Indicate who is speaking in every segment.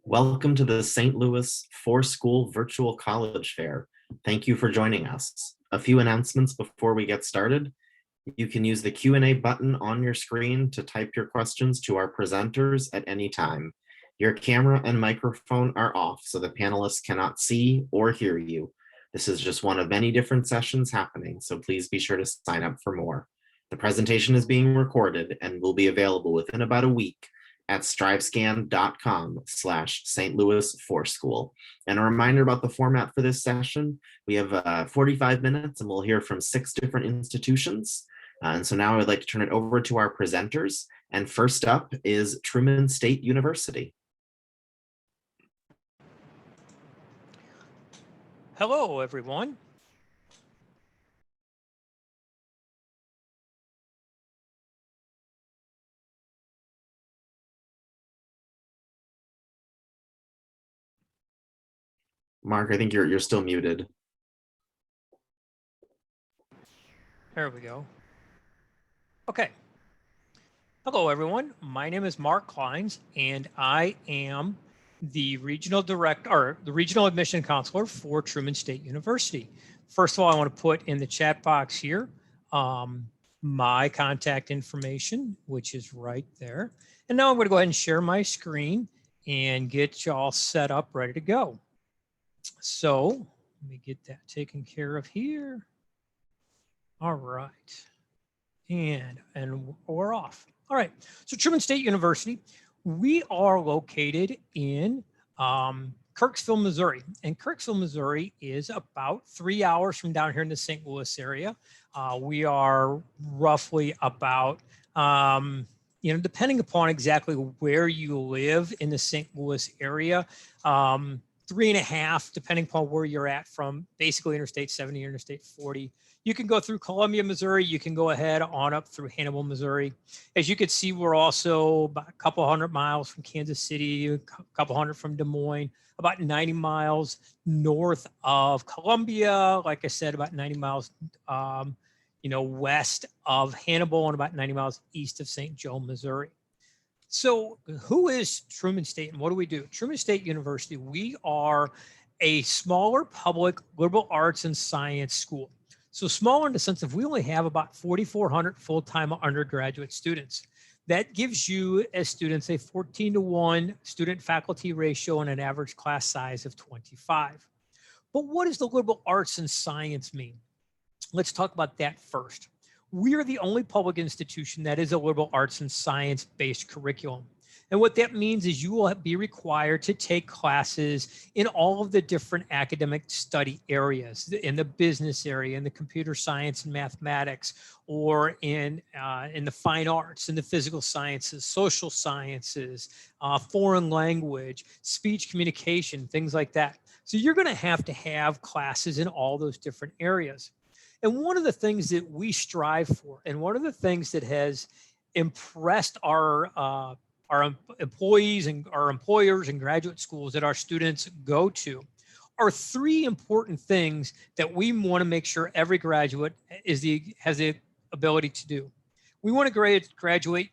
Speaker 1: Welcome to the St. Louis four-school virtual college fair. Thank you for joining us. A few announcements before we get started. You can use the Q&A button on your screen to type your questions to our presenters at any time. Your camera and microphone are off, so the panelists cannot see or hear you. This is just one of many different sessions happening, so please be sure to sign up for more. The presentation is being recorded and will be available within about a week at strivescan.com/St. Louis Fourschool. And a reminder about the format for this session, we have 45 minutes and we'll hear from 6 different institutions. And so now I'd like to turn it over to our presenters. And first up is Truman State University.
Speaker 2: Hello, everyone.
Speaker 1: Mark, I think you're still muted.
Speaker 2: There we go. Okay. Hello, everyone. My name is Mark Kleins, and I am the regional director, or the regional admission counselor for Truman State University. First of all, I want to put in the chat box here my contact information, which is right there. And now I'm going to go ahead and share my screen and get you all set up, ready to go. So let me get that taken care of here. All right. And we're off. All right. So Truman State University, we are located in Kirksville, Missouri. And Kirksville, Missouri is about 3 hours from down here in the St. Louis area. We are roughly about, depending upon exactly where you live in the St. Louis area, 3.5, depending upon where you're at from basically Interstate 70, Interstate 40. You can go through Columbia, Missouri. You can go ahead on up through Hannibal, Missouri. As you can see, we're also about a couple hundred miles from Kansas City, a couple hundred from Des Moines, about 90 miles north of Columbia. Like I said, about 90 miles, west of Hannibal and about 90 miles east of St. Joe, Missouri. So who is Truman State and what do we do? Truman State University, we are a smaller public liberal arts and science school. So smaller in the sense of we only have about 4,400 full-time undergraduate students. That gives you as students a 14-to-1 student-faculty ratio and an average class size of 25. But what does the liberal arts and science mean? Let's talk about that first. We are the only public institution that is a liberal arts and science-based curriculum. And what that means is you will be required to take classes in all of the different academic study areas, in the business area, in the computer science and mathematics, or in the fine arts, in the physical sciences, social sciences, foreign language, speech communication, things like that. So you're going to have classes in all those different areas. And one of the things that we strive for, and one of the things that has impressed our employees and our employers and graduate schools that our students go to, are 3 important things that we want to make sure every graduate has the ability to do. We want to graduate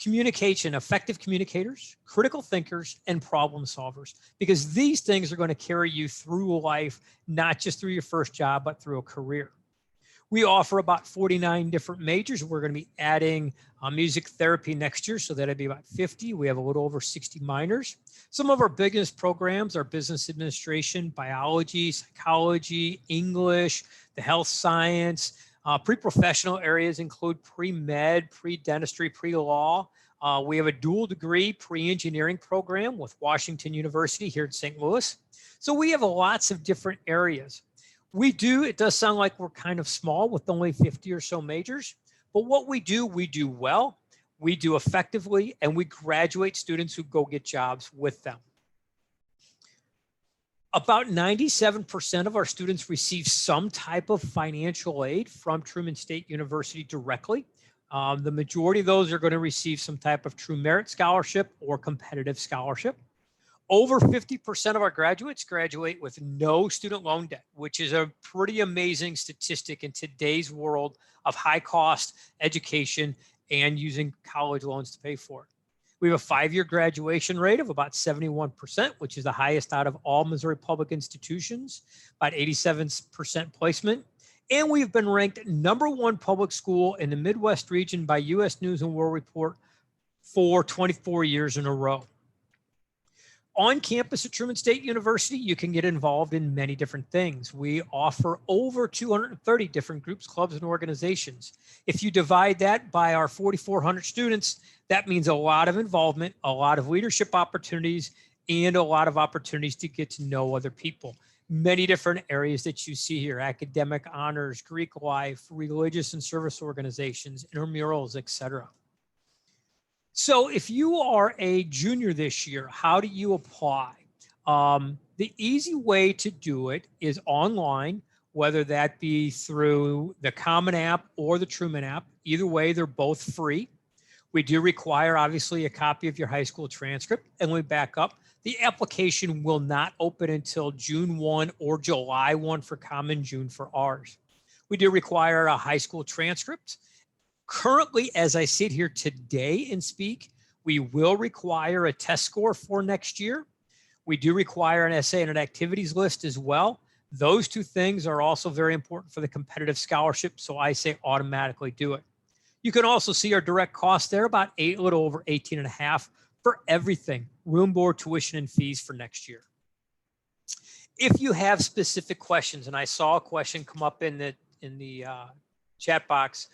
Speaker 2: communication, effective communicators, critical thinkers, and problem solvers, because these things are going to carry you through life, not just through your first job, but through a career. We offer about 49 different majors. We're going to be adding music therapy next year, so that'd be about 50. We have a little over 60 minors. Some of our biggest programs are business administration, biology, psychology, English, the health science. Pre-professional areas include pre-med, pre-dentistry, pre-law. We have a dual degree pre-engineering program with Washington University here in St. Louis. So we have lots of different areas. It does sound like we're kind of small with only 50 or so majors, but what we do well, we do effectively, and we graduate students who go get jobs with them. About 97% of our students receive some type of financial aid from Truman State University directly. The majority of those are going to receive some type of true merit scholarship or competitive scholarship. Over 50% of our graduates graduate with no student loan debt, which is a pretty amazing statistic in today's world of high cost education and using college loans to pay for it. We have a 5-year graduation rate of about 71%, which is the highest out of all Missouri public institutions, about 87% placement. And we've been ranked #1 public school in the Midwest region by U.S. News and World Report for 24 years in a row. On campus at Truman State University, you can get involved in many different things. We offer over 230 different groups, clubs, and organizations. If you divide that by our 4,400 students, that means a lot of involvement, a lot of leadership opportunities, and a lot of opportunities to get to know other people. Many different areas that you see here: academic honors, Greek life, religious and service organizations, intramurals, etc. So if you are a junior this year, how do you apply? The easy way to do it is online, whether that be through the Common App or the Truman app. Either way, they're both free. We do require, obviously, a copy of your high school transcript. And we back up. The application will not open until June 1 or July 1 for Common, June for ours. We do require a high school transcript. Currently, as I sit here today and speak, we will require a test score for next year. We do require an essay and an activities list as well. Those two things are also very important for the competitive scholarship, so I say automatically do it. You can also see our direct cost there, about a little over 18.5 for everything: room, board, tuition, and fees for next year. If you have specific questions, and I saw a question come up in the chat box,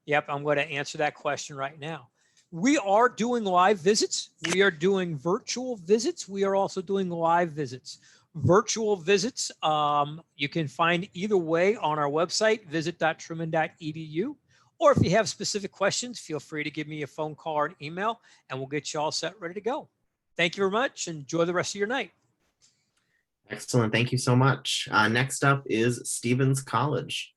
Speaker 2: yep, I'm going to answer that question right now. We are doing live visits. We are doing virtual visits. We are also doing live visits. Virtual visits, you can find either way on our website, visit.truman.edu. Or if you have specific questions, feel free to give me a phone call or an email, and we'll get you all set, ready to go. Thank you very much. Enjoy the rest of your night.
Speaker 1: Excellent. Thank you so much. Next up is Stevens College.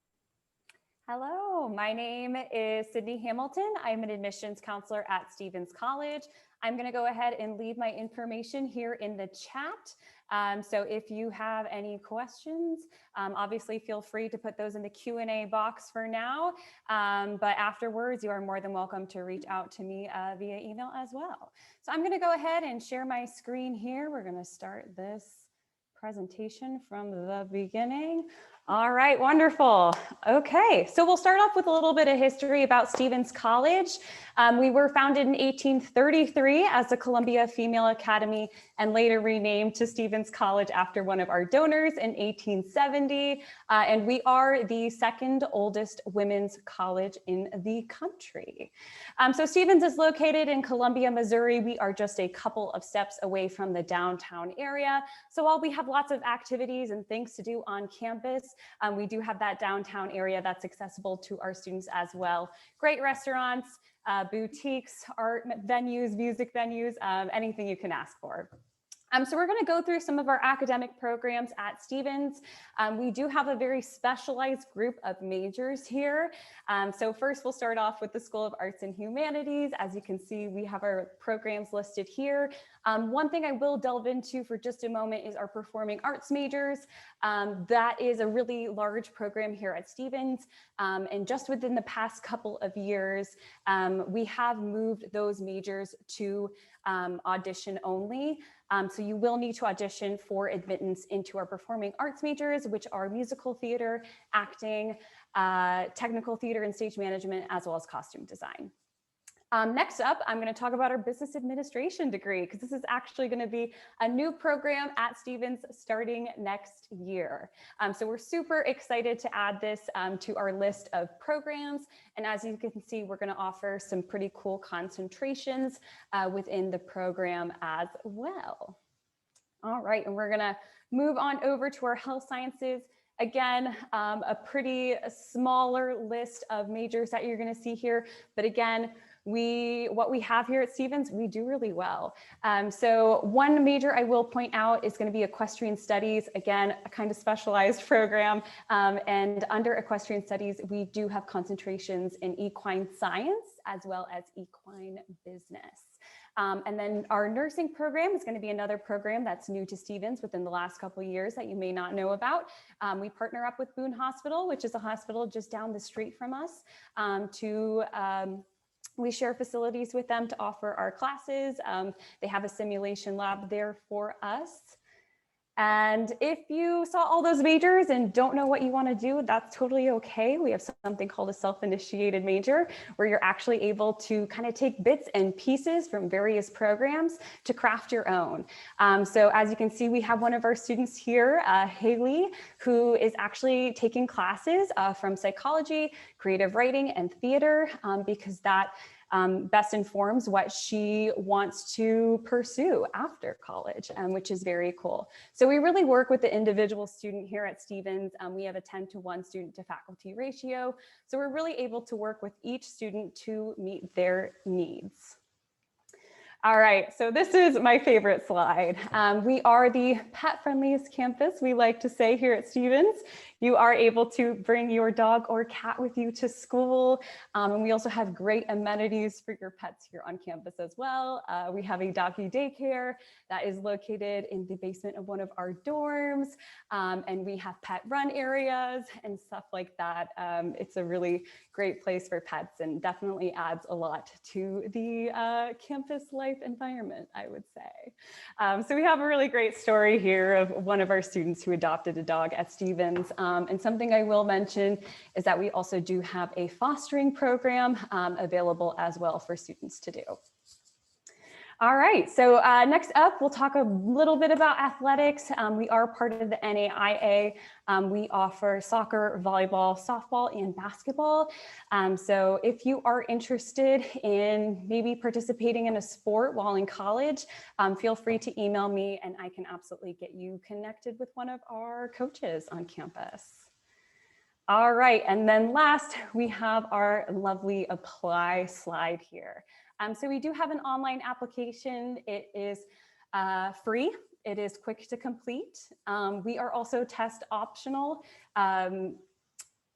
Speaker 3: Hello, my name is Sydney Hamilton. I'm an admissions counselor at Stevens College. I'm going to go ahead and leave my information here in the chat. So if you have any questions, obviously feel free to put those in the Q&A box for now. But afterwards, you are more than welcome to reach out to me via email as well. So I'm going to go ahead and share my screen here. We're going to start this presentation from the beginning. All right, wonderful. Okay, so we'll start off with a little bit of history about Stevens College. We were founded in 1833 as the Columbia Female Academy and later renamed to Stevens College after one of our donors in 1870. And we are the second oldest women's college in the country. So Stevens is located in Columbia, Missouri. We are just a couple of steps away from the downtown area. So while we have lots of activities and things to do on campus, we do have that downtown area that's accessible to our students as well. Great restaurants, boutiques, art venues, music venues, anything you can ask for. So we're going to go through some of our academic programs at Stevens. We do have a very specialized group of majors here. So first we'll start off with the School of Arts and Humanities. As you can see, we have our programs listed here. One thing I will delve into for just a moment is our performing arts majors. That is a really large program here at Stevens. And just within the past couple of years, we have moved those majors to audition only. So you will need to audition for admittance into our performing arts majors, which are musical theater, acting, technical theater and stage management, as well as costume design. Next up, I'm going to talk about our business administration degree, because this is actually going to be a new program at Stevens starting next year. So we're super excited to add this to our list of programs. And as you can see, we're going to offer some pretty cool concentrations within the program as well. All right, and we're going to move on over to our health sciences. Again, a pretty smaller list of majors that you're going to see here. But again, what we have here at Stevens, we do really well. So one major I will point out is going to be equestrian studies. Again, a kind of specialized program. And under equestrian studies, we do have concentrations in equine science as well as equine business. And then our nursing program is going to be another program that's new to Stevens within the last couple of years that you may not know about. We partner up with Boone Hospital, which is a hospital just down the street from us, to We share facilities with them to offer our classes. They have a simulation lab there for us. And if you saw all those majors and don't know what you want to do, that's totally okay. We have something called a self-initiated major, where you're actually able to kind of take bits and pieces from various programs to craft your own. So as you can see, we have one of our students here, Haley, who is actually taking classes from psychology, creative writing, and theater, because that best informs what she wants to pursue after college, which is very cool. So we really work with the individual student here at Stevens. We have a 10-to-1 student to faculty ratio. So we're really able to work with each student to meet their needs. All right, so this is my favorite slide. We are the pet friendliest campus, we like to say here at Stevens. You are able to bring your dog or cat with you to school. And we also have great amenities for your pets here on campus as well. We have a doggy daycare that is located in the basement of one of our dorms. And we have pet run areas and stuff like that. It's a really great place for pets and definitely adds a lot to the campus life environment, I would say. So we have a really great story here of one of our students who adopted a dog at Stevens. And something I will mention is that we also do have a fostering program available as well for students to do. All right, so next up, we'll talk a little bit about athletics. We are part of the NAIA. We offer soccer, volleyball, softball, and basketball. So if you are interested in maybe participating in a sport while in college, feel free to email me and I can absolutely get you connected with one of our coaches on campus. All right, and then last, we have our lovely apply slide here. So we do have an online application. It is free. It is quick to complete. We are also test optional.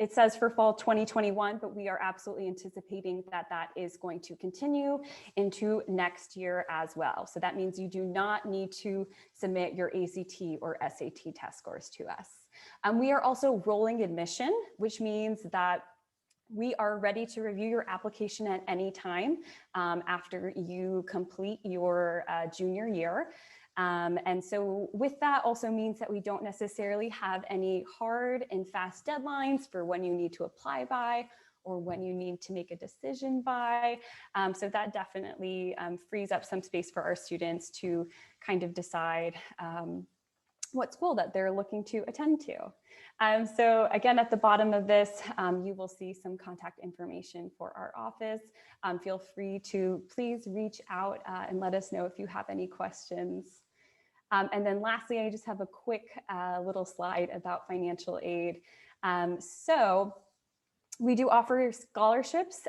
Speaker 3: It says for fall 2021, but we are absolutely anticipating that that is going to continue into next year as well. So that means you do not need to submit your ACT or SAT test scores to us. We are also rolling admission, which means that we are ready to review your application at any time after you complete your junior year. And so with that also means that we don't necessarily have any hard and fast deadlines for when you need to apply by or when you need to make a decision by. So that definitely frees up some space for our students to kind of decide what school that they're looking to attend to. So again, at the bottom of this, you will see some contact information for our office. Feel free to please reach out and let us know if you have any questions. And then lastly, I just have a quick little slide about financial aid. So we do offer scholarships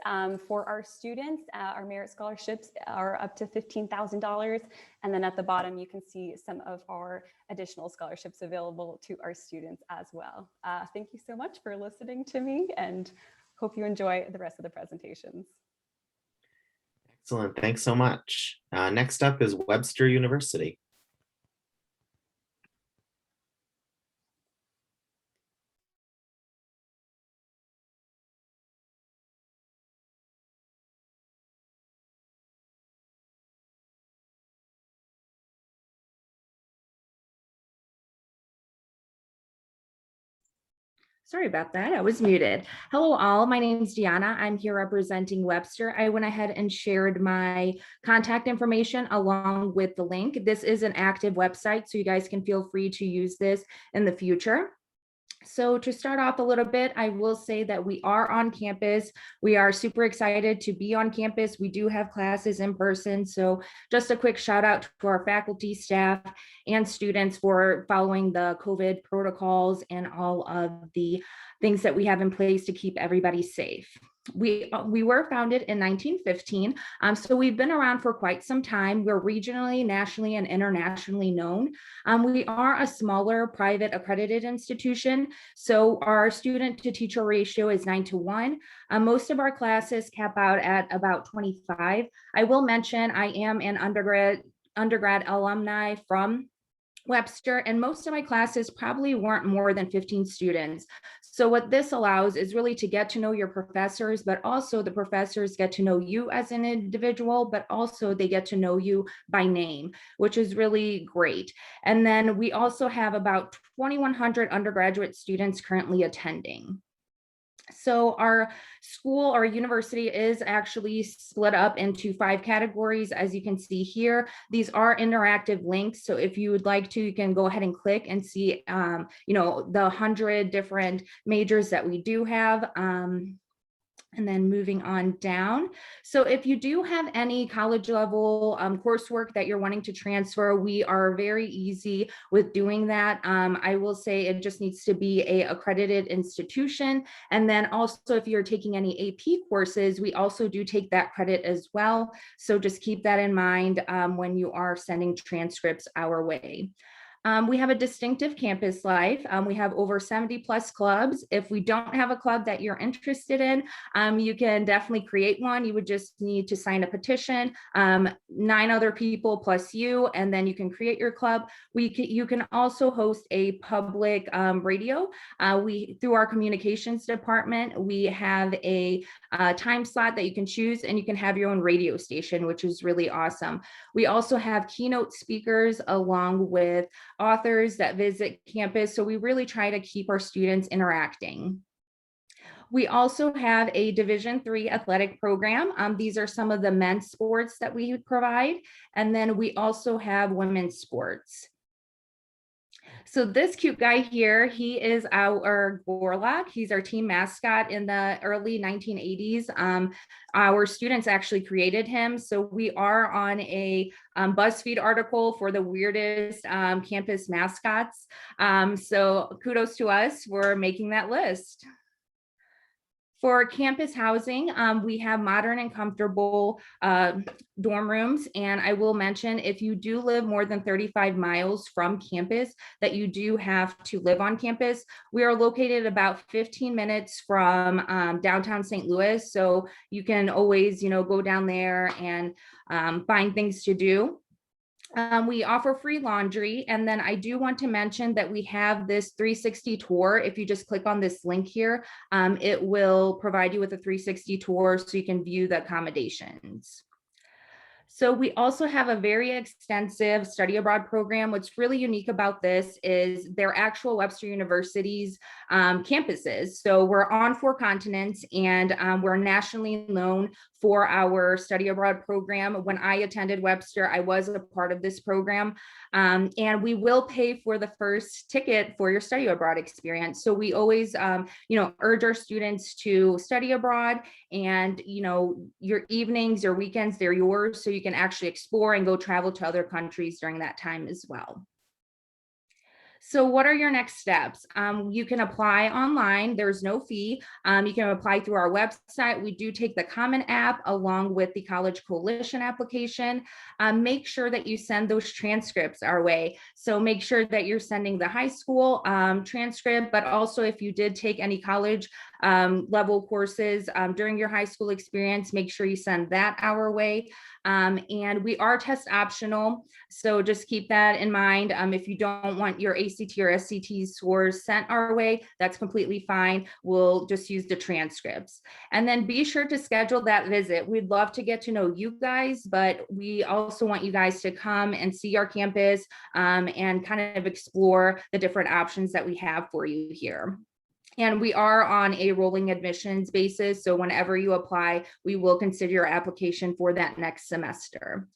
Speaker 3: for our students. Our merit scholarships are up to $15,000. And then at the bottom, you can see some of our additional scholarships available to our students as well. Thank you so much for listening to me and hope you enjoy the rest of the presentations.
Speaker 1: Excellent. Thanks so much. Next up is Webster University.
Speaker 4: Sorry about that, I was muted. Hello all, my name is Deanna. I'm here representing Webster. I went ahead and shared my contact information along with the link. This is an active website, so you guys can feel free to use this in the future. So to start off a little bit, I will say that we are on campus. We are super excited to be on campus. We do have classes in person. So just a quick shout out to our faculty, staff, and students for following the COVID protocols and all of the things that we have in place to keep everybody safe. We were founded in 1915, so we've been around for quite some time. We're regionally, nationally, and internationally known. We are a smaller private accredited institution, so our student to teacher ratio is 9-to-1. Most of our classes cap out at about 25. I will mention I am an undergrad alumni from Webster, and most of my classes probably weren't more than 15 students. So what this allows is really to get to know your professors, but also the professors get to know you as an individual, but also they get to know you by name, which is really great. And then we also have about 2,100 undergraduate students currently attending. So our school, our university is actually split up into 5 categories, as you can see here. These are interactive links. So if you would like to, you can go ahead and click and see, the 100 different majors that we do have. And then moving on down. So if you do have any college level coursework that you're wanting to transfer, we are very easy with doing that. I will say it just needs to be a accredited institution. And then also if you're taking any AP courses, we also do take that credit as well. So just keep that in mind when you are sending transcripts our way. We have a distinctive campus life. We have over 70 plus clubs. If we don't have a club that you're interested in, you can definitely create one. You would just need to sign a petition, 9 other people plus you, and then you can create your club. You can also host a public radio. Through our communications department, we have a time slot that you can choose, and you can have your own radio station, which is really awesome. We also have keynote speakers along with authors that visit campus. So we really try to keep our students interacting. We also have a Division III athletic program. These are some of the men's sports that we provide. And then we also have women's sports. So this cute guy here, he is our Gorlock. He's our team mascot in the early 1980s. Our students actually created him. So we are on a BuzzFeed article for the weirdest campus mascots. So kudos to us for making that list. For campus housing, we have modern and comfortable dorm rooms. And I will mention, if you do live more than 35 miles from campus, that you do have to live on campus. We are located about 15 minutes from downtown St. Louis. So you can always, go down there and find things to do. We offer free laundry. And then I do want to mention that we have this 360 tour. If you just click on this link here, it will provide you with a 360 tour so you can view the accommodations. So we also have a very extensive study abroad program. What's really unique about this is they're actual Webster University's campuses. So we're on 4 continents, and we're nationally known for our study abroad program. When I attended Webster, I was a part of this program, and we will pay for the first ticket for your study abroad experience. So we always, urge our students to study abroad, and, your evenings or weekends, they're yours. So you can actually explore and go travel to other countries during that time as well. So what are your next steps? You can apply online. There's no fee. You can apply through our website. We do take the Common App along with the College Coalition application. Make sure that you send those transcripts our way. So make sure that you're sending the high school transcript, but also if you did take any college level courses during your high school experience, make sure you send that our way. And we are test optional. So just keep that in mind. If you don't want your ACT or SCT scores sent our way, that's completely fine. We'll just use the transcripts. And then be sure to schedule that visit. We'd love to get to know you guys, but we also want you guys to come and see our campus and kind of explore the different options that we have for you here. And we are on a rolling admissions basis. So whenever you apply, we will consider your application for that next semester.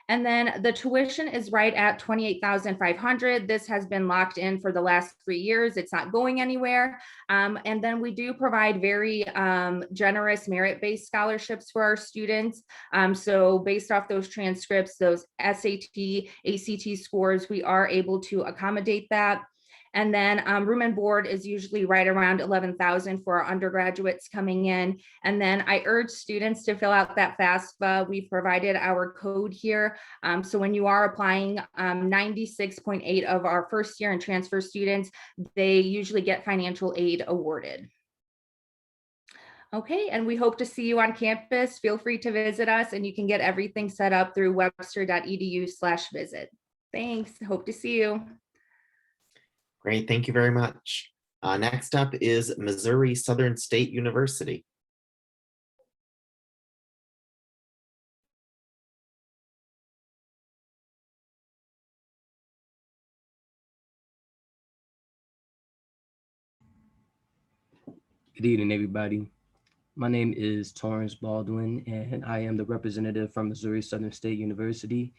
Speaker 4: And then the tuition is right at $28,500. This has been locked in for the last 3 years. It's not going anywhere. And then we do provide very generous merit-based scholarships for our students. So based off those transcripts, those SAT, ACT scores, we are able to accommodate that. And then room and board is usually right around $11,000 for our undergraduates coming in. And then I urge students to fill out that FAFSA. We've provided our code here. So when you are applying, 96.8 of our first year and transfer students, they usually get financial aid awarded. Okay, and we hope to see you on campus. Feel free to visit us, and you can get everything set up through webster.edu/visit. Thanks. Hope to see you.
Speaker 1: Great, thank you very much. Next up is Missouri Southern State University.
Speaker 5: Good evening, everybody. My name is Torrance Baldwin, and I am the representative from Missouri Southern State University.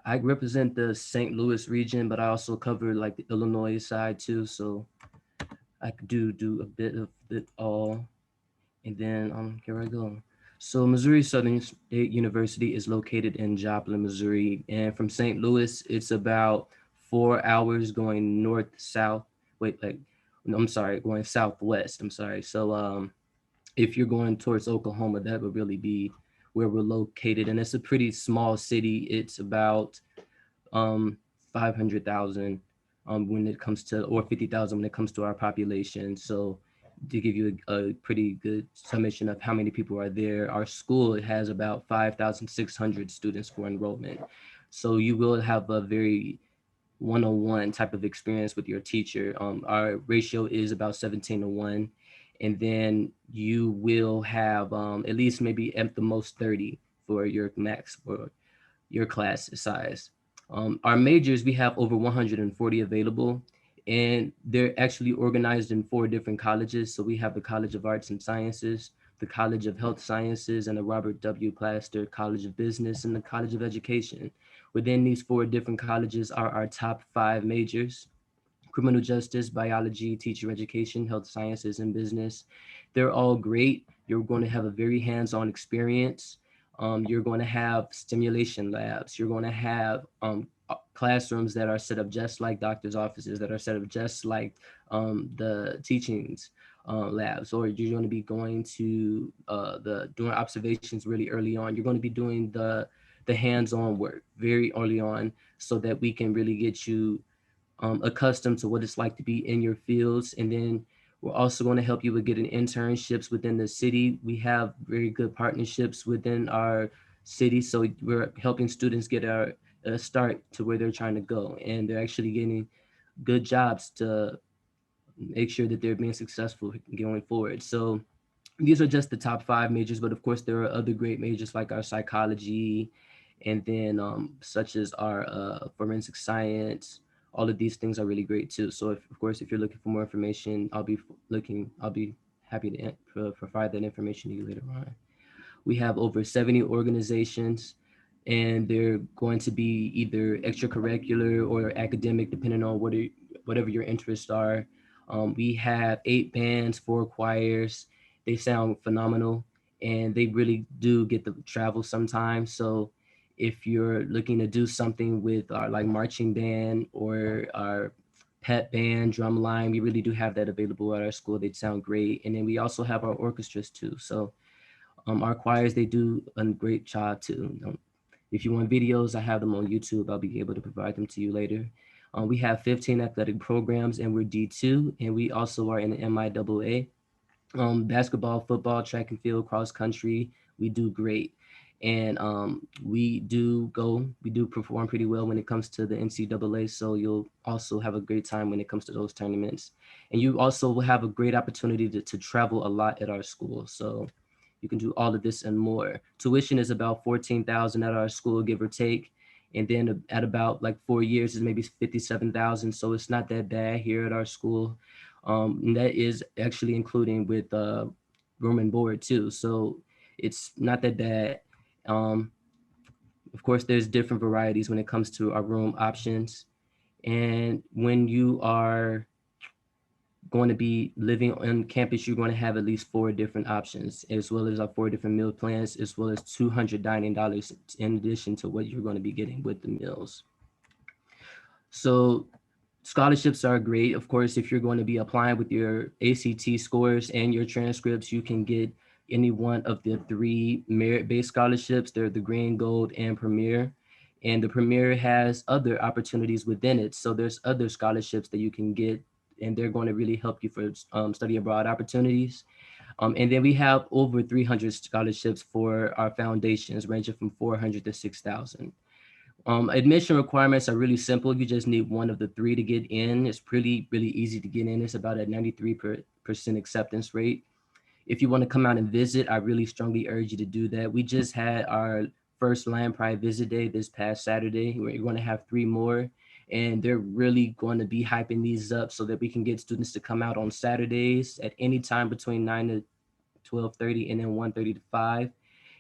Speaker 5: I represent the St. Louis region, but I also cover like the Illinois side too, so I do a bit of it all. And then here I go. So Missouri Southern State University is located in Joplin, Missouri, and from St. Louis, it's about 4 hours going north south. Going southwest. I'm sorry. So if you're going towards Oklahoma, that would really be where we're located. And it's a pretty small city. It's about 500,000 when it comes to, or 50,000 when it comes to our population. So to give you a pretty good summation of how many people are there, our school has about 5,600 students for enrollment. So you will have a very one-on-one type of experience with your teacher. Our ratio is about 17-1. And then you will have at least maybe at the most 30 for your max or your class size. Our majors, we have over 140 available, and they're actually organized in 4 different colleges. So we have the College of Arts and Sciences, the College of Health Sciences, and the Robert W. Plaster College of Business, and the College of Education. Within these 4 different colleges are our top 5 majors: criminal justice, biology, teacher education, health sciences, and business. They're all great. You're going to have a very hands-on experience. You're going to have stimulation labs. You're going to have classrooms that are set up just like doctor's offices, that are set up just like the teachings labs, or you're going to be going to doing observations really early on. You're going to be doing the hands-on work very early on so that we can really get you accustomed to what it's like to be in your fields. And then we're also going to help you with getting internships within the city. We have very good partnerships within our city. So we're helping students get a start to where they're trying to go. And they're actually getting good jobs to make sure that they're being successful going forward. So these are just the top 5 majors, but of course there are other great majors like our psychology, and then such as our forensic science. All of these things are really great too. So of course, if you're looking for more information, I'll be happy to provide that information to you later on. We have over 70 organizations, and they're going to be either extracurricular or academic, depending on whatever your interests are. We have 8 bands, 4 choirs. They sound phenomenal, and they really do get to travel sometimes. So if you're looking to do something with our like marching band or our pep band, drum line, we really do have that available at our school. They sound great. And then we also have our orchestras too. So our choirs, they do a great job too. If you want videos, I have them on YouTube. I'll be able to provide them to you later. We have 15 athletic programs, and we're D2, and we also are in the MIAA. Basketball, football, track and field, cross country, we do great. And we do perform pretty well when it comes to the NCAA. So you'll also have a great time when it comes to those tournaments. And you also will have a great opportunity to travel a lot at our school. So you can do all of this and more. Tuition is about $14,000 at our school, give or take. And then at about like 4 years is maybe $57,000. So it's not that bad here at our school. And that is actually including with room and board too. So it's not that bad. Of course, there's different varieties when it comes to our room options. And when you are going to be living on campus, you're going to have at least 4 different options, as well as our 4 different meal plans, as well as $200 dining in addition to what you're going to be getting with the meals. So scholarships are great. Of course, if you're going to be applying with your ACT scores and your transcripts, you can get any one of the 3 merit-based scholarships. They're the Green, Gold, and Premier. And the Premier has other opportunities within it. So there's other scholarships that you can get, and they're going to really help you for study abroad opportunities. And then we have over 300 scholarships for our foundations, ranging from 400 to 6,000. Admission requirements are really simple. You just need one of the three to get in. It's really easy to get in. It's about a 93% acceptance rate. If you want to come out and visit, I really strongly urge you to do that. We just had our first Land Pride Visit Day this past Saturday. We're going to have 3 more, and they're really going to be hyping these up so that we can get students to come out on Saturdays at any time between 9 to 12:30 and then 1:30 to 5.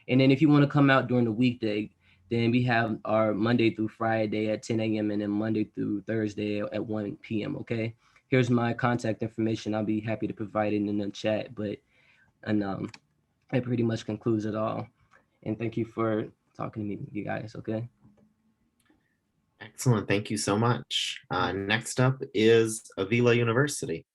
Speaker 5: And then if you want to come out during the weekday, then we have our Monday through Friday at 10 a.m. and then Monday through Thursday at 1 p.m. Okay. Here's my contact information. I'll be happy to provide it in the chat, that pretty much concludes it all. And thank you for talking to me, you guys. Okay.
Speaker 1: Excellent. Thank you so much. Next up is Avila University.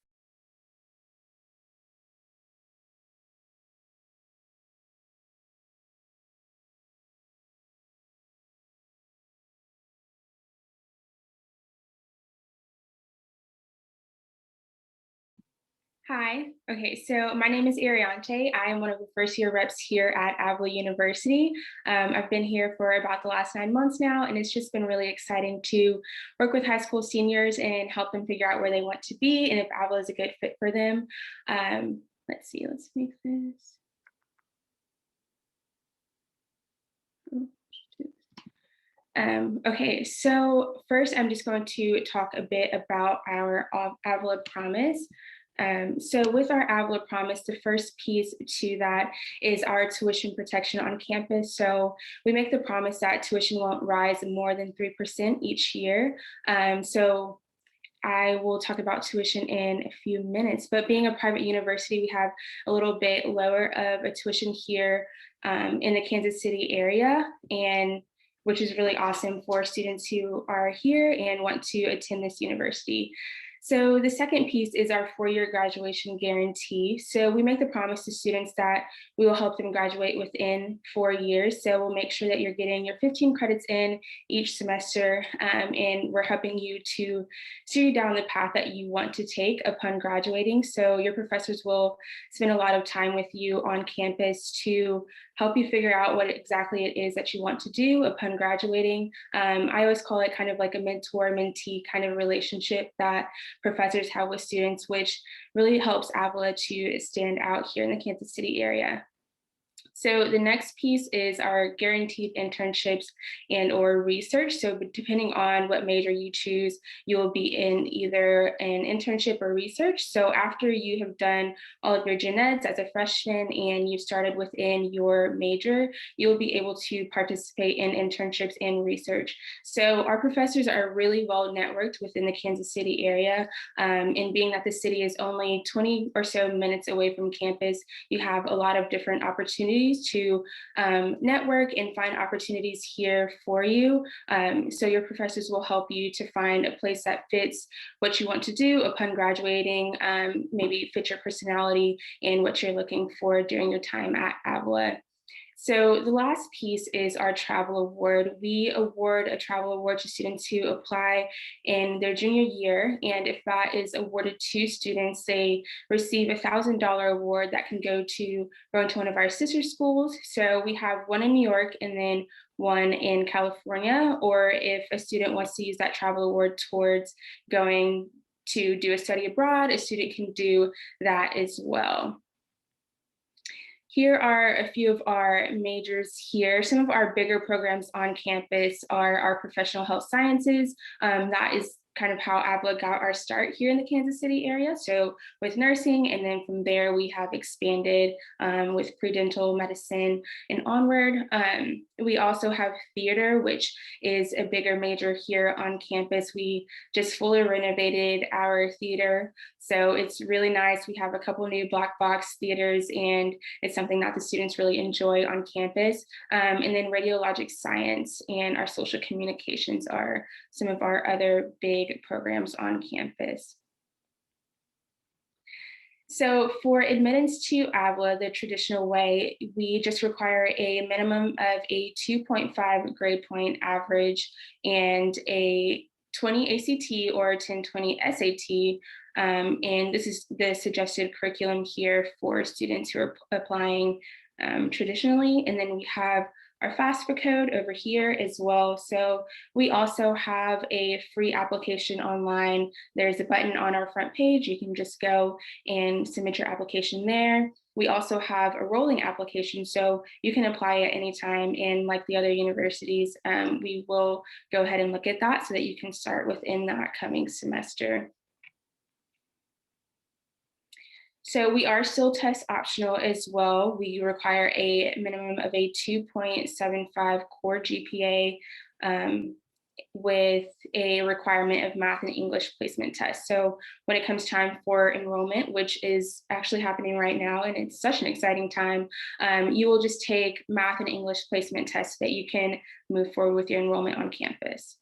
Speaker 6: Hi. Okay, so my name is Ariante. I am one of the first year reps here at Avila University. I've been here for about the last 9 months now, and it's just been really exciting to work with high school seniors and help them figure out where they want to be and if Avila is a good fit for them. Let's see, let's make this. Okay, so first I'm just going to talk a bit about our Avila Promise. So with our Avila Promise, the first piece to that is our tuition protection on campus. So we make the promise that tuition won't rise more than 3% each year. So I will talk about tuition in a few minutes, but being a private university, we have a little bit lower of a tuition here in the Kansas City area, and which is really awesome for students who are here and want to attend this university. So the second piece is our 4-year graduation guarantee. So we make the promise to students that we will help them graduate within 4 years. So we'll make sure that you're getting your 15 credits in each semester, and we're helping you to steer you down the path that you want to take upon graduating. So your professors will spend a lot of time with you on campus to help you figure out what exactly it is that you want to do upon graduating. I always call it kind of like a mentor-mentee kind of relationship that professors have with students, which really helps Avila to stand out here in the Kansas City area. So the next piece is our guaranteed internships and or research. So depending on what major you choose, you will be in either an internship or research. So after you have done all of your gen eds as a freshman and you've started within your major, you'll be able to participate in internships and research. So our professors are really well networked within the Kansas City area. And being that the city is only 20 or so minutes away from campus, you have a lot of different opportunities to network and find opportunities here for you. So your professors will help you to find a place that fits what you want to do upon graduating, maybe fit your personality and what you're looking for during your time at Avila. So the last piece is our travel award. We award a travel award to students who apply in their junior year. And if that is awarded to students, they receive a $1,000 award that can go to going to one of our sister schools. So we have one in New York and then one in California. Or if a student wants to use that travel award towards going to do a study abroad, a student can do that as well. Here are a few of our majors here. Some of our bigger programs on campus are our professional health sciences. That is kind of how Avila got our start here in the Kansas City area. So with nursing, and then from there we have expanded with pre-dental medicine and onward. We also have theater, which is a bigger major here on campus. We just fully renovated our theater. So it's really nice. We have a couple new black box theaters, and it's something that the students really enjoy on campus. And then radiologic science and our social communications are some of our other big programs on campus. So for admittance to Avila, the traditional way, we just require a minimum of a 2.5 grade point average and a 20 ACT or 1020 SAT. And this is the suggested curriculum here for students who are applying traditionally. And then we have our FAFSA code over here as well. So we also have a free application online. There's a button on our front page. You can just go and submit your application there. We also have a rolling application, so you can apply at any time. And like the other universities, we will go ahead and look at that so that you can start within that coming semester. So we are still test optional as well. We require a minimum of a 2.75 core GPA with a requirement of math and English placement tests. So when it comes time for enrollment, which is actually happening right now, and it's such an exciting time, you will just take math and English placement tests so that you can move forward with your enrollment on campus.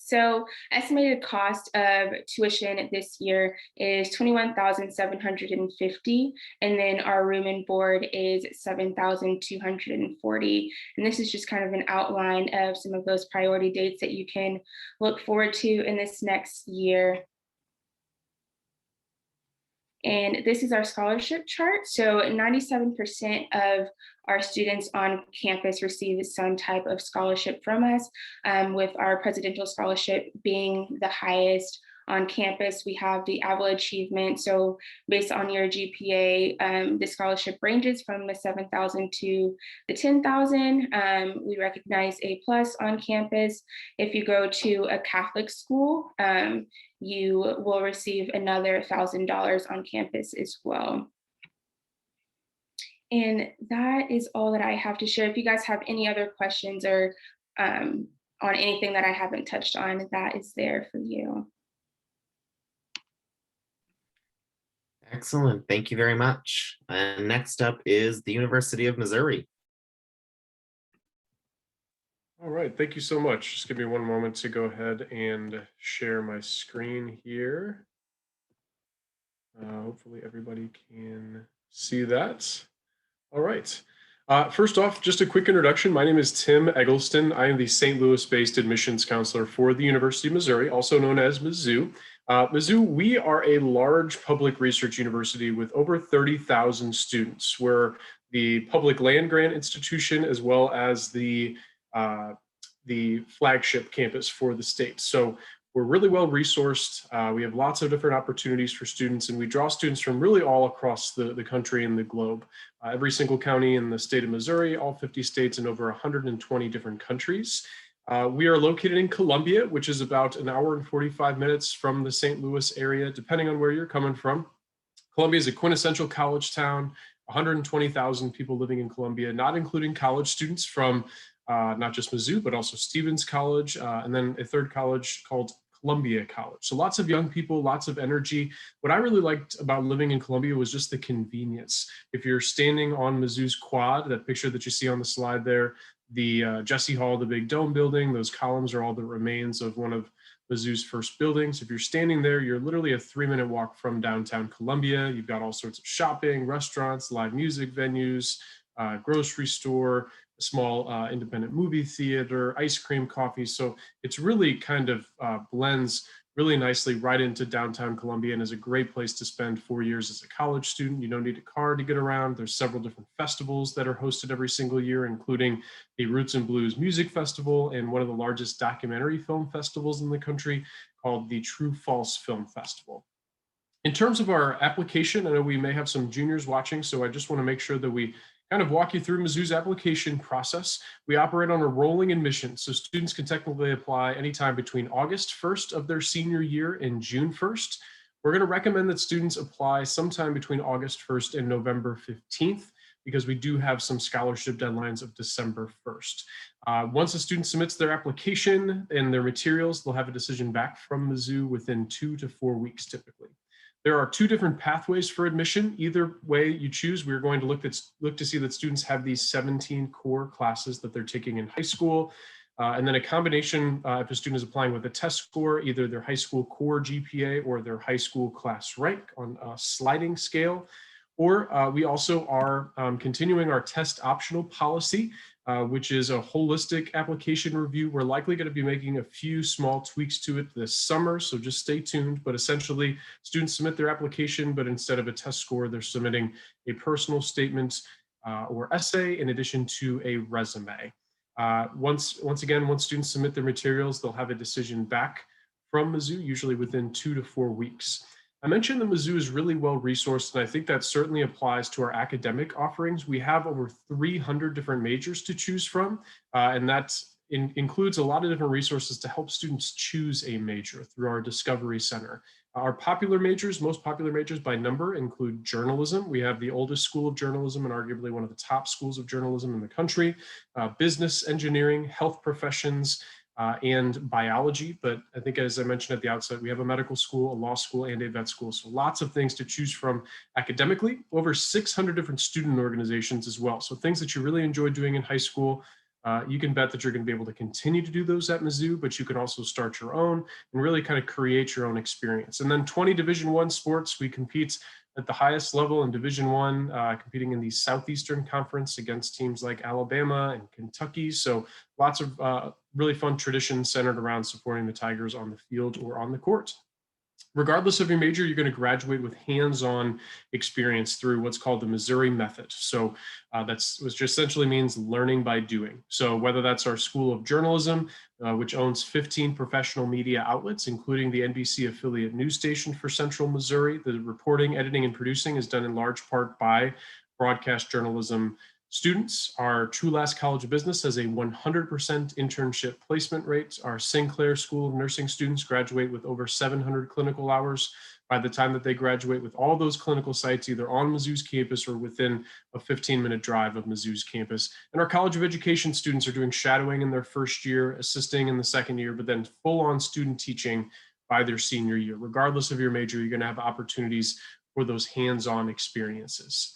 Speaker 6: So estimated cost of tuition this year is $21,750, and then our room and board is $7,240. And this is just kind of an outline of some of those priority dates that you can look forward to in this next year. And this is our scholarship chart. So 97% of our students on campus receive some type of scholarship from us, with our presidential scholarship being the highest on campus. We have the Avila achievement. So based on your GPA, the scholarship ranges from the 7,000 to the 10,000. We recognize A+ on campus. If you go to a Catholic school, you will receive another $1,000 on campus as well. And that is all that I have to share. If you guys have any other questions or on anything that I haven't touched on, that is there for you.
Speaker 1: Excellent. Thank you very much. And next up is the University of Missouri.
Speaker 7: All right, thank you so much. Just give me one moment to go ahead and share my screen here. Hopefully everybody can see that. All right. First off, just a quick introduction. My name is Tim Eggleston. I am the St. Louis-based admissions counselor for the University of Missouri, also known as Mizzou. Mizzou, we are a large public research university with over 30,000 students. We're the public land grant institution as well as the flagship campus for the state. So we're really well resourced. We have lots of different opportunities for students, and we draw students from really all across the country and the globe. Every single county in the state of Missouri, all 50 states, and over 120 different countries. We are located in Columbia, which is about an hour and 45 minutes from the St. Louis area, depending on where you're coming from. Columbia is a quintessential college town, 120,000 people living in Columbia, not including college students from not just Mizzou, but also Stevens College, and then a third college called Columbia College. So lots of young people, lots of energy. What I really liked about living in Columbia was just the convenience. If you're standing on Mizzou's quad, that picture that you see on the slide there, the Jesse Hall, the big dome building, those columns are all the remains of one of Mizzou's first buildings. If you're standing there, you're literally a 3-minute walk from downtown Columbia. You've got all sorts of shopping, restaurants, live music venues, grocery store, a small independent movie theater, ice cream, coffee. So it's really kind of blends really nicely right into downtown Columbia and is a great place to spend 4 years as a college student. You don't need a car to get around. There's several different festivals that are hosted every single year, including the Roots and Blues Music Festival and one of the largest documentary film festivals in the country called the True False Film Festival. In terms of our application, I know we may have some juniors watching, so I just want to make sure that we kind of walk you through Mizzou's application process. We operate on a rolling admission, so students can technically apply anytime between August 1st of their senior year and June 1st. We're going to recommend that students apply sometime between August 1st and November 15th, because we do have some scholarship deadlines of December 1st. Once a student submits their application and their materials, they'll have a decision back from Mizzou within 2 to 4 weeks typically. There are 2 different pathways for admission. Either way you choose, we're going to look to see that students have these 17 core classes that they're taking in high school. And then a combination, if a student is applying with a test score, either their high school core GPA or their high school class rank on a sliding scale. Or we also are continuing our test optional policy, which is a holistic application review. We're likely going to be making a few small tweaks to it this summer, so just stay tuned. But essentially, students submit their application, but instead of a test score, they're submitting a personal statement or essay in addition to a resume. Once again, once students submit their materials, they'll have a decision back from Mizzou, usually within 2 to 4 weeks. I mentioned that Mizzou is really well resourced, and I think that certainly applies to our academic offerings. We have over 300 different majors to choose from, and that includes a lot of different resources to help students choose a major through our Discovery Center. Our popular majors, most popular majors by number, include journalism. We have the oldest school of journalism and arguably one of the top schools of journalism in the country, business, engineering, health professions, and biology. But I think, as I mentioned at the outset, we have a medical school, a law school, and a vet school. So lots of things to choose from academically, over 600 different student organizations as well. So things that you really enjoy doing in high school, you can bet that you're going to be able to continue to do those at Mizzou, but you can also start your own and really kind of create your own experience. And then 20 Division I sports, we compete at the highest level in Division I, competing in the Southeastern Conference against teams like Alabama and Kentucky. So lots of really fun traditions centered around supporting the Tigers on the field or on the court. Regardless of your major, you're going to graduate with hands-on experience through what's called the Missouri method. So which essentially means learning by doing. So whether that's our School of Journalism, which owns 15 professional media outlets, including the NBC affiliate news station for Central Missouri, the reporting, editing, and producing is done in large part by broadcast journalism students. Our Trulaske College of Business has a 100% internship placement rate. Our Sinclair School of Nursing students graduate with over 700 clinical hours by the time that they graduate, with all those clinical sites either on Mizzou's campus or within a 15-minute drive of Mizzou's campus. And our College of Education students are doing shadowing in their first year, assisting in the second year, but then full-on student teaching by their senior year. Regardless of your major, you're going to have opportunities for those hands-on experiences.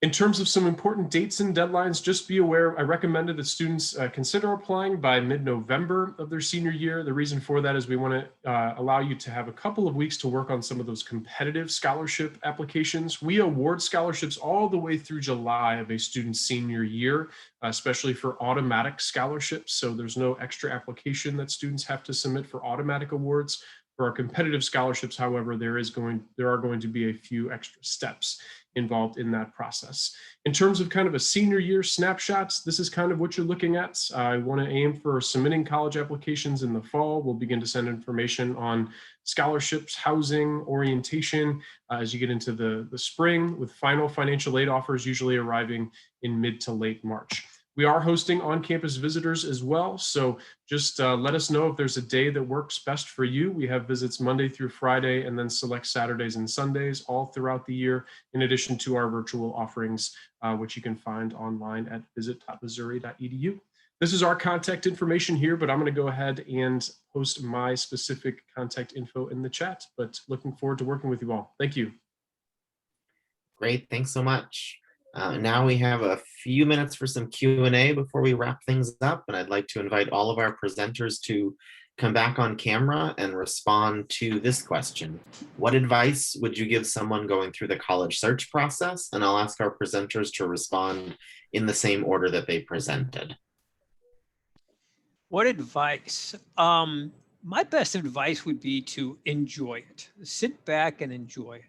Speaker 7: In terms of some important dates and deadlines, just be aware, I recommended that students consider applying by mid-November of their senior year. The reason for that is we want to allow you to have a couple of weeks to work on some of those competitive scholarship applications. We award scholarships all the way through July of a student's senior year, especially for automatic scholarships. So there's no extra application that students have to submit for automatic awards. For our competitive scholarships, however, there are going to be a few extra steps involved in that process. In terms of kind of a senior year snapshots, this is kind of what you're looking at. I want to aim for submitting college applications in the fall. We'll begin to send information on scholarships, housing, orientation as you get into the spring, with final financial aid offers usually arriving in mid to late March. We are hosting on-campus visitors as well, so just let us know if there's a day that works best for you. We have visits Monday through Friday and then select Saturdays and Sundays all throughout the year, in addition to our virtual offerings, which you can find online at visit.missouri.edu. This is our contact information here, but I'm going to go ahead and post my specific contact info in the chat, but looking forward to working with you all. Thank you.
Speaker 1: Great, thanks so much. Now we have a few minutes for some Q&A before we wrap things up, and I'd like to invite all of our presenters to come back on camera and respond to this question. What advice would you give someone going through the college search process? And I'll ask our presenters to respond in the same order that they presented.
Speaker 2: What advice? My best advice would be to enjoy it. Sit back and enjoy it.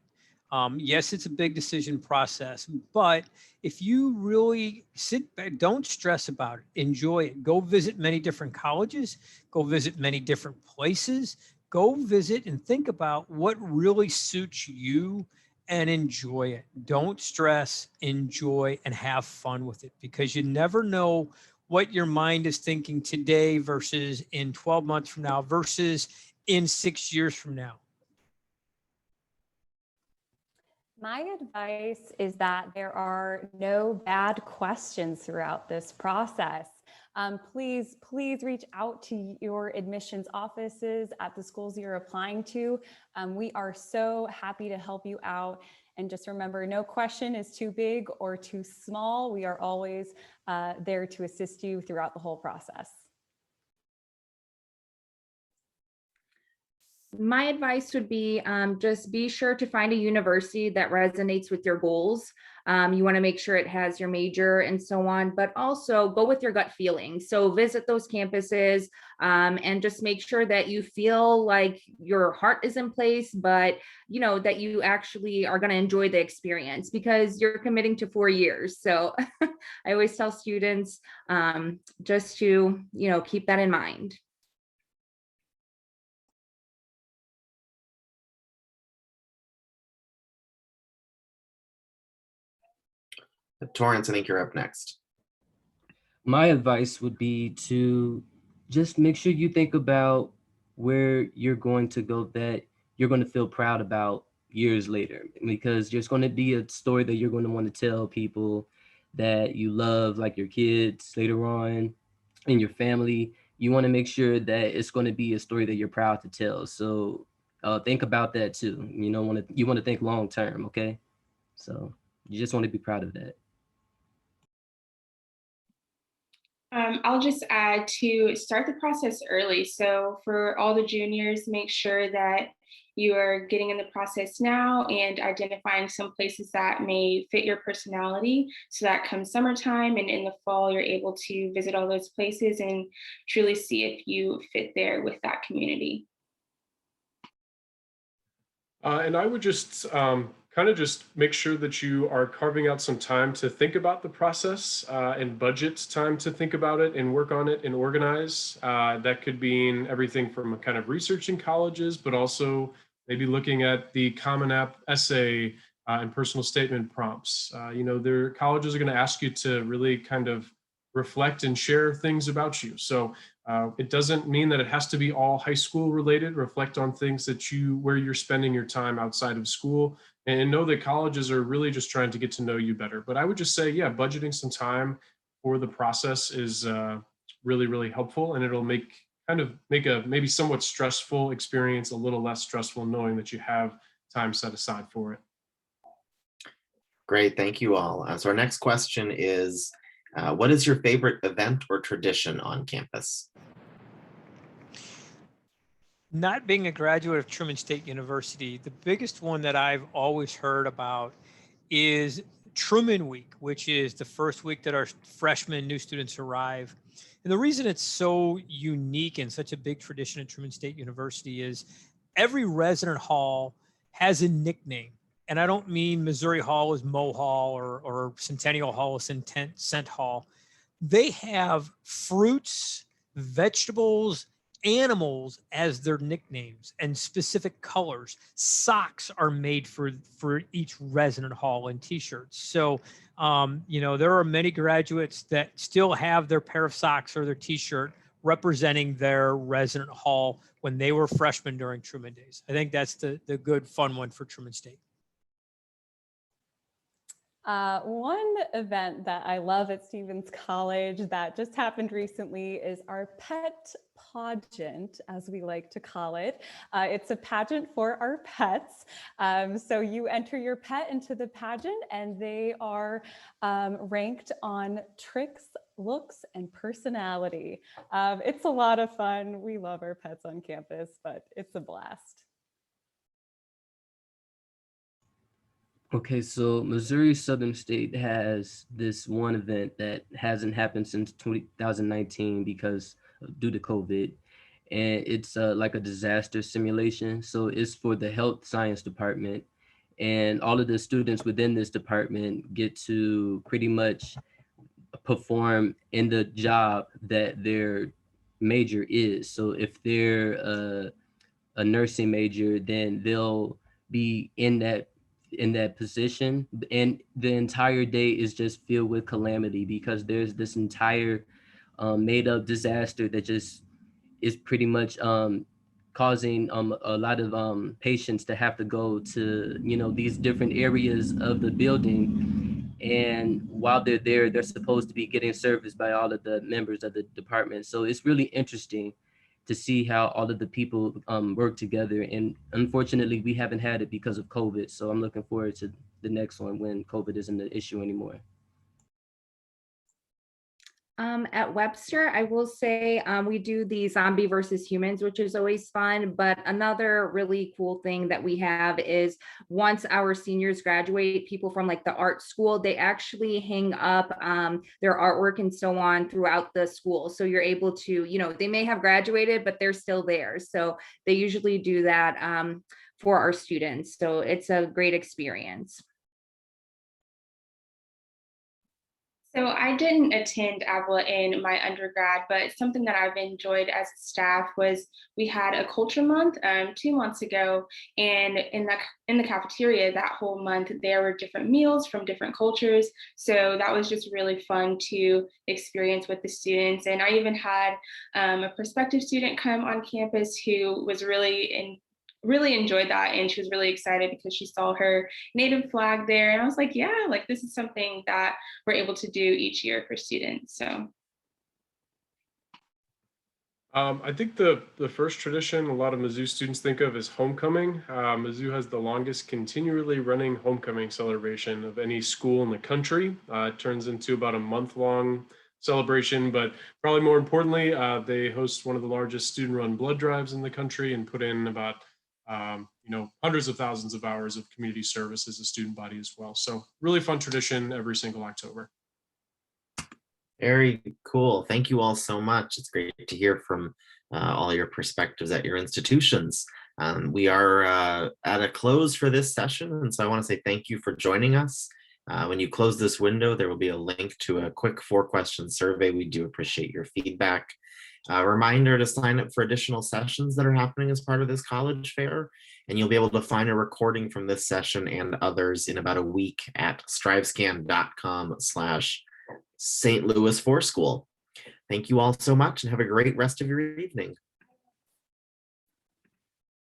Speaker 2: Yes, it's a big decision process, but if you really sit back, don't stress about it, enjoy it. Go visit many different colleges, go visit many different places, go visit and think about what really suits you and enjoy it. Don't stress, enjoy, and have fun with it, because you never know what your mind is thinking today versus in 12 months from now versus in 6 years from now.
Speaker 3: My advice is that there are no bad questions throughout this process. Please reach out to your admissions offices at the schools you're applying to. We are so happy to help you out. And just remember, no question is too big or too small. We are always there to assist you throughout the whole process.
Speaker 4: My advice would be just be sure to find a university that resonates with your goals. You want to make sure it has your major and so on, but also go with your gut feeling. So visit those campuses and just make sure that you feel like your heart is in place, but you know that you actually are going to enjoy the experience because you're committing to 4 years. So I always tell students just to, you know, keep that in mind.
Speaker 1: Torrance, I think you're up next.
Speaker 5: My advice would be to just make sure you think about where you're going to go that you're going to feel proud about years later, because there's going to be a story that you're going to want to tell people that you love, like your kids later on, and your family. You want to make sure that it's going to be a story that you're proud to tell. So think about that too. You want to think long term, okay? So you just want to be proud of that.
Speaker 6: I'll just add to start the process early. So for all the juniors, make sure that you are getting in the process now and identifying some places that may fit your personality. So that comes summertime and in the fall, you're able to visit all those places and truly see if you fit there with that community.
Speaker 7: And I would just kind of just make sure that you are carving out some time to think about the process and budget time to think about it and work on it and organize. That could mean everything from kind of researching colleges, but also maybe looking at the Common App essay and personal statement prompts. Their colleges are going to ask you to really kind of reflect and share things about you. So it doesn't mean that it has to be all high school related. Reflect on things where you're spending your time outside of school, and know that colleges are really just trying to get to know you better. But I would just say, yeah, budgeting some time for the process is really, really helpful, and it'll make a maybe somewhat stressful experience a little less stressful, knowing that you have time set aside for it.
Speaker 1: Great, thank you all. So our next question is, what is your favorite event or tradition on campus?
Speaker 2: Not being a graduate of Truman State University, the biggest one that I've always heard about is Truman Week, which is the first week that our freshmen new students arrive. And the reason it's so unique and such a big tradition at Truman State University is every resident hall has a nickname. And I don't mean Missouri Hall is Mo Hall or Centennial Hall is Cent Hall. They have fruits, vegetables, animals as their nicknames and specific colors. Socks are made for each resident hall and t-shirts. So, there are many graduates that still have their pair of socks or their t-shirt representing their resident hall when they were freshmen during Truman days. I think that's the good fun one for Truman State.
Speaker 3: One event that I love at Stevens College that just happened recently is our pet pageant, as we like to call it. It's a pageant for our pets. So you enter your pet into the pageant and they are ranked on tricks, looks, and personality. It's a lot of fun. We love our pets on campus, but it's a blast.
Speaker 5: Okay, so Missouri Southern State has this one event that hasn't happened since 2019 because due to COVID, and it's like a disaster simulation. So it's for the health science department, and all of the students within this department get to pretty much perform in the job that their major is. So if they're a nursing major, then they'll be in that position, and the entire day is just filled with calamity because there's this entire made up disaster that just is pretty much causing a lot of patients to have to go to these different areas of the building, and while they're there they're supposed to be getting serviced by all of the members of the department. So it's really interesting to see how all of the people work together. And unfortunately, we haven't had it because of COVID. So I'm looking forward to the next one when COVID isn't an issue anymore.
Speaker 4: At Webster, I will say we do the zombie versus humans, which is always fun. But another really cool thing that we have is once our seniors graduate, people from like the art school, they actually hang up their artwork and so on throughout the school. So you're able to, you know, they may have graduated, but they're still there. So they usually do that for our students. So it's a great experience.
Speaker 6: So I didn't attend Avila in my undergrad, but something that I've enjoyed as staff was we had a culture month 2 months ago, and in the cafeteria that whole month there were different meals from different cultures. So that was just really fun to experience with the students. And I even had a prospective student come on campus who was really enjoyed that, and she was really excited because she saw her native flag there, and I was like, yeah, like this is something that we're able to do each year for students. So
Speaker 7: I think the first tradition a lot of Mizzou students think of is homecoming. Mizzou has the longest continually running homecoming celebration of any school in the country. It turns into about a month-long celebration, but probably more importantly, they host one of the largest student-run blood drives in the country and put in about hundreds of thousands of hours of community service as a student body as well. So really fun tradition every single October.
Speaker 1: Very cool. Thank you all so much. It's great to hear from all your perspectives at your institutions. We are at a close for this session, and so I want to say thank you for joining us. When you close this window, there will be a link to a quick 4-question survey. We do appreciate your feedback. A reminder to sign up for additional sessions that are happening as part of this college fair, and you'll be able to find a recording from this session and others in about a week at strivescan.com/St. Louis 4 School. Thank you all so much and have a great rest of your evening.